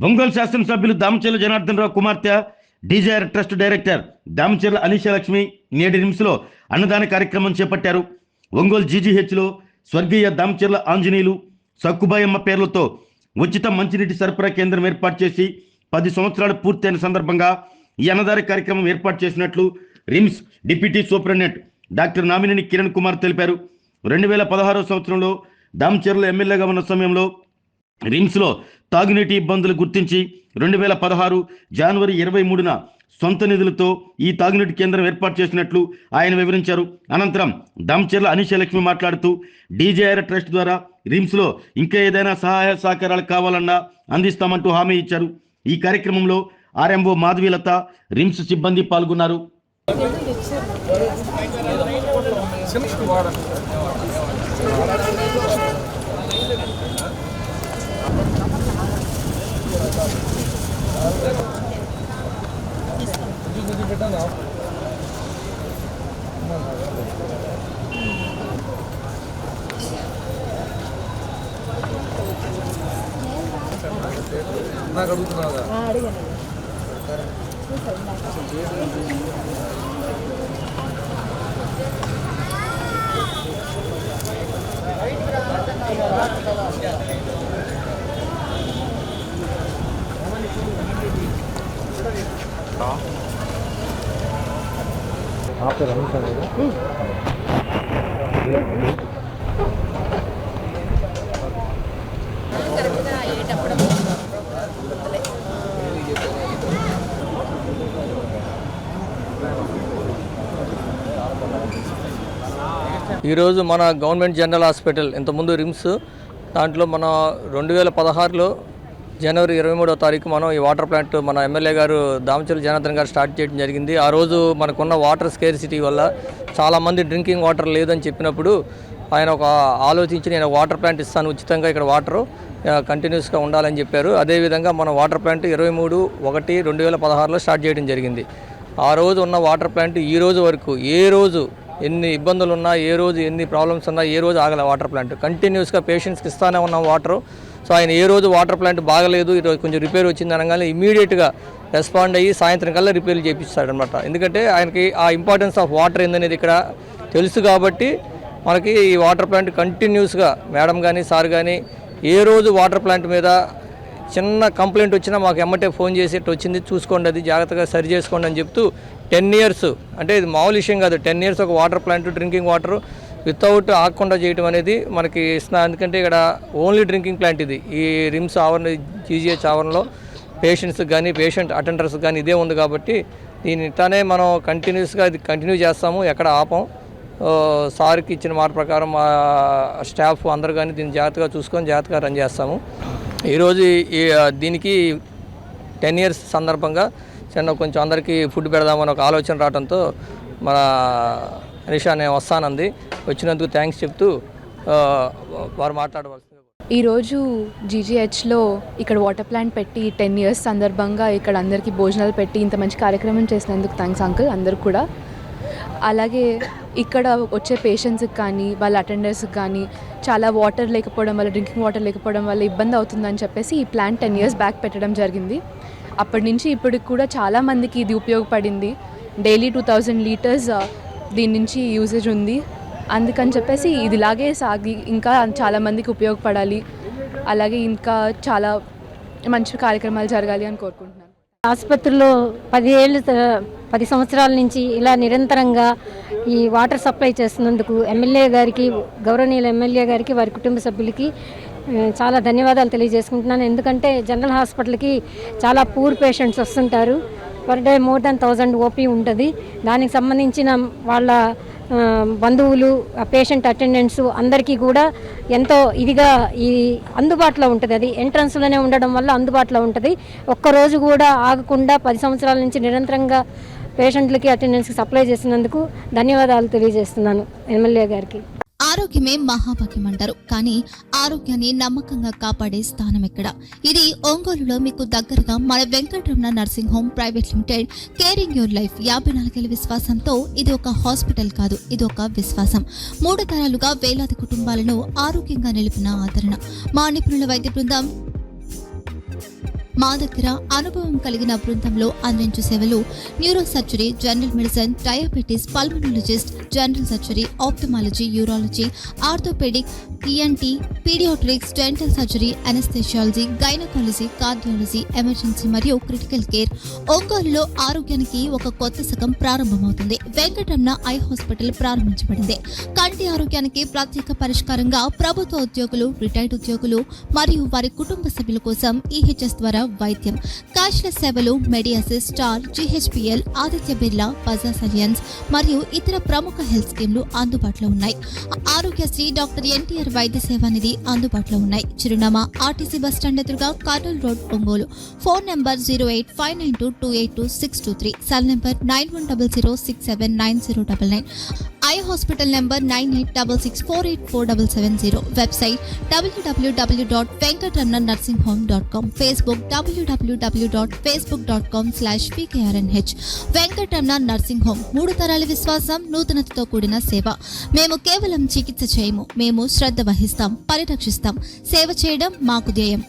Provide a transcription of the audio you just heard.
ఒంగోలు శాసనసభ్యులు దామచర్ల జనార్దన్ రావు కుమార్తె Dzire trust director Damacharla అనిషాలక్ష్మి నేటి నిమ్స్లో అన్నదాన కార్యక్రమం చేపట్టారు. ఒంగోలు జీజీహెచ్లో స్వర్గీయ దామచర్ల ఆంజనేయులు సక్కుబాయమ్మ పేర్లతో ఉచిత మంచినీటి సరఫరా కేంద్రం ఏర్పాటు చేసి 10 సంవత్సరాలు పూర్తయిన సందర్భంగా ఈ అన్నదాన కార్యక్రమం ఏర్పాటు చేసినట్లు RIMS deputy superintendent doctor Namineni Kiran Kumar తెలిపారు. 2016 సంవత్సరంలో దామచర్ల ఎమ్మెల్యేగా ఉన్న సమయంలో రిమ్స్లో తాగునీటి ఇబ్బందులు గుర్తించి 2016 జనవరి 23న సొంత నిధులతో ఈ తాగునీటి కేంద్రం ఏర్పాటు చేసినట్లు ఆయన వివరించారు. అనంతరం దామచర్ల అనిషాలక్ష్మి మాట్లాడుతూ డీజేఆర్ ట్రస్ట్ ద్వారా రిమ్స్లో ఇంకా ఏదైనా సహాయ సహకారాలు కావాలన్నా అందిస్తామంటూ హామీ ఇచ్చారు. ఈ కార్యక్రమంలో ఆర్ఎంఓ మాధవీలత, రిమ్స్ సిబ్బంది పాల్గొన్నారు. నాకు అడుగుతున్నాగా आप रमेश ఈరోజు మన గవర్నమెంట్ జనరల్ హాస్పిటల్ ఇంతకుముందు రిమ్స్ దాంట్లో మన 2016లో జనవరి 23వ తారీఖు మనం ఈ వాటర్ ప్లాంట్ మన ఎమ్మెల్యే గారు దామచర్ల జనార్దన్ గారు స్టార్ట్ చేయడం జరిగింది. ఆ రోజు మనకున్న వాటర్ స్కేర్సిటీ వల్ల చాలామంది డ్రింకింగ్ వాటర్ లేదని చెప్పినప్పుడు ఆయన ఒక ఆలోచించి నేను వాటర్ ప్లాంట్ ఇస్తాను ఉచితంగా, ఇక్కడ వాటరు కంటిన్యూస్గా ఉండాలని చెప్పారు. అదేవిధంగా మన వాటర్ ప్లాంట్ 23/1/2016లో స్టార్ట్ చేయడం జరిగింది. ఆ రోజు ఉన్న వాటర్ ప్లాంట్ ఈ రోజు వరకు ఏ రోజు ఎన్ని ఇబ్బందులు ఉన్నా, ఏ రోజు ఎన్ని ప్రాబ్లమ్స్ ఉన్నా ఏ రోజు ఆగల వాటర్ ప్లాంట్ కంటిన్యూస్గా పేషెంట్స్కి ఇస్తానే ఉన్నాం వాటరు. సో ఆయన ఏ రోజు వాటర్ ప్లాంట్ బాగలేదు, ఈరోజు కొంచెం రిపేర్ వచ్చింది అనగానే ఇమీడియట్గా రెస్పాండ్ అయ్యి సాయంత్రం కల్లా రిపేర్లు చేపిస్తాడనమాట. ఎందుకంటే ఆయనకి ఆ ఇంపార్టెన్స్ ఆఫ్ వాటర్ ఏందనేది ఇక్కడ తెలుసు కాబట్టి మనకి ఈ వాటర్ ప్లాంట్ కంటిన్యూస్గా మేడం కానీ సార్ కానీ ఏ రోజు వాటర్ ప్లాంట్ మీద చిన్న కంప్లైంట్ వచ్చినా మాకు ఎమ్మటే ఫోన్ చేసి వచ్చింది చూసుకోండి, అది జాగ్రత్తగా సరి చేసుకోండి అని చెప్తూ 10 years అంటే ఇది మామూలు విషయం కాదు. 10 years ఒక water plant drinking water without ఆగకుండా చేయడం అనేది మనకి ఇస్తున్నా. ఎందుకంటే ఇక్కడ ఓన్లీ డ్రింకింగ్ ప్లాంట్ ఇది. ఈ రిమ్స్ ఆవరణ జీజీహెచ్ ఆవరణలో పేషెంట్స్కి కానీ పేషెంట్ అటెండర్స్కి కానీ ఇదే ఉంది కాబట్టి దీని ఇట్లానే మనం కంటిన్యూస్గా ఇది కంటిన్యూ చేస్తాము, ఎక్కడ ఆపం. సార్కి ఇచ్చిన మాట ప్రకారం మా స్టాఫ్ అందరూ కానీ దీన్ని జాగ్రత్తగా చూసుకొని జాగ్రత్తగా రన్ చేస్తాము. ఈరోజు దీనికి 10 years సందర్భంగా కొంచెం అందరికీ ఫుడ్ పెడదామని ఒక ఆలోచన రావడంతో మన అనిషా నేను వస్తానంది. వచ్చినందుకు థ్యాంక్స్ చెప్తూ వారు మాట్లాడవలసింది. ఈరోజు జీజీహెచ్లో ఇక్కడ వాటర్ ప్లాంట్ పెట్టి 10 years సందర్భంగా ఇక్కడ అందరికీ భోజనాలు పెట్టి ఇంత మంచి కార్యక్రమం చేసినందుకు థ్యాంక్స్ అంకుల్ అందరు కూడా. అలాగే ఇక్కడ వచ్చే పేషెంట్స్కి కానీ వాళ్ళ అటెండర్స్కి కానీ చాలా వాటర్ లేకపోవడం వల్ల, డ్రింకింగ్ వాటర్ లేకపోవడం వల్ల ఇబ్బంది అవుతుందని చెప్పేసి ఈ ప్లాంట్ 10 years బ్యాక్ పెట్టడం జరిగింది. అప్పటి నుంచి ఇప్పటికి కూడా చాలామందికి ఇది ఉపయోగపడింది. డైలీ 2000 liters దీని నుంచి యూసేజ్ ఉంది. అందుకని చెప్పేసి ఇది ఇలాగే సాగి ఇంకా చాలామందికి ఉపయోగపడాలి, అలాగే ఇంకా చాలా మంచి కార్యక్రమాలు జరగాలి అని కోరుకుంటున్నాను. ఆసుపత్రిలో 10 సంవత్సరాల నుంచి ఇలా నిరంతరంగా ఈ వాటర్ సప్లై చేస్తున్నందుకు ఎమ్మెల్యే గారికి, గౌరవనీయుల ఎమ్మెల్యే గారికి, వారి కుటుంబ సభ్యులకి చాలా ధన్యవాదాలు తెలియజేసుకుంటున్నాను. ఎందుకంటే జనరల్ హాస్పిటల్కి చాలా పూర్ పేషెంట్స్ వస్తుంటారు. Per day more than 1000 OP ఉంటుంది. దానికి సంబంధించిన వాళ్ళ బంధువులు, పేషెంట్ అటెండెంట్స్ అందరికీ కూడా ఎంతో ఇదిగా ఈ అందుబాటులో ఉంటుంది. అది ఎంట్రన్స్లోనే ఉండడం వల్ల అందుబాటులో ఉంటుంది. ఒక్కరోజు కూడా ఆగకుండా 10 సంవత్సరాల నుంచి నిరంతరంగా పేషెంట్లకి అటెండెన్స్కి సప్లై చేసినందుకు ధన్యవాదాలు తెలియజేస్తున్నాను ఎమ్మెల్యే గారికి. ఆరోగ్యమే మహాభాగ్యం అంటారు, కానీ ఆరోగ్యాన్ని నమ్మకంగా కాపాడే స్థానం ఎక్కడ? ఇది ఒంగోలులో మీకు దగ్గరగా మన Venkataramana nursing home private limited. Caring your life 54 ఏళ్ల విశ్వాసంతో ఇది ఒక హాస్పిటల్ కాదు, ఇది ఒక విశ్వాసం. 3 తరాలుగా వేలాది కుటుంబాలను ఆరోగ్యంగా నిలిపిన ఆదరణ. మా నిపుణుల వైద్య బృందం మా దగ్గర అనుభవం కలిగిన బృందంలో అందించే సేవలు neuro surgery, general medicine, diabetes, pulmonologist, general surgery, ophthalmology, urology, orthopaedic, ENT, paediatrics, dental surgery, anaesthesiology, gynaecology, cardiology, emergency మరియు క్రిటికల్ కేర్. ఒంగోలులో ఆరోగ్యానికి ఒక కొత్త శకం ప్రారంభమవుతుంది. వెంకటరమణ ఐ హాస్పిటల్ ప్రారంభించబడింది. కంటి ఆరోగ్యానికి ప్రత్యేక పరిష్కారంగా ప్రభుత్వ ఉద్యోగులు, రిటైర్డ్ ఉద్యోగులు మరియు వారి కుటుంబ సభ్యుల కోసం ఈహెచ్ఎస్ ద్వారా వైద్యం, క్యాష్లెస్ సేవలు, మెడియాసిస్, స్టార్, జీహెచ్పిఎల్, ఆదిత్య బిర్లా, బజాజ్ అలియన్స్ మరియు ఇతర ప్రముఖ హెల్త్ స్కీమ్లు అందుబాటులో ఉన్నాయి. ఆరోగ్యశ్రీ, డాక్టర్ ఎన్టీఆర్ వైద్య సేవా నిధి అందుబాటులో ఉన్నాయి. చిరునామా ఆర్టీసీ బస్ స్టాండ్ ఎదురుగా, Kurnool road, Ongole. Phone number 08592282623, cell number 9100679099, eye hospital number 9866484770, website www.venkatramannursing.com, Facebook www.facebook.com/vkrnh. Venkataramana nursing home, 3 తరాల విశ్వాసం, నూతనతతో కూడిన సేవ. మేము కేవలం చికిత్స చేయము, మేము శ్రద్ధ వహిస్తాం, పరిరక్షిస్తాం. సేవ చేయడం మాకు ధ్యేయం.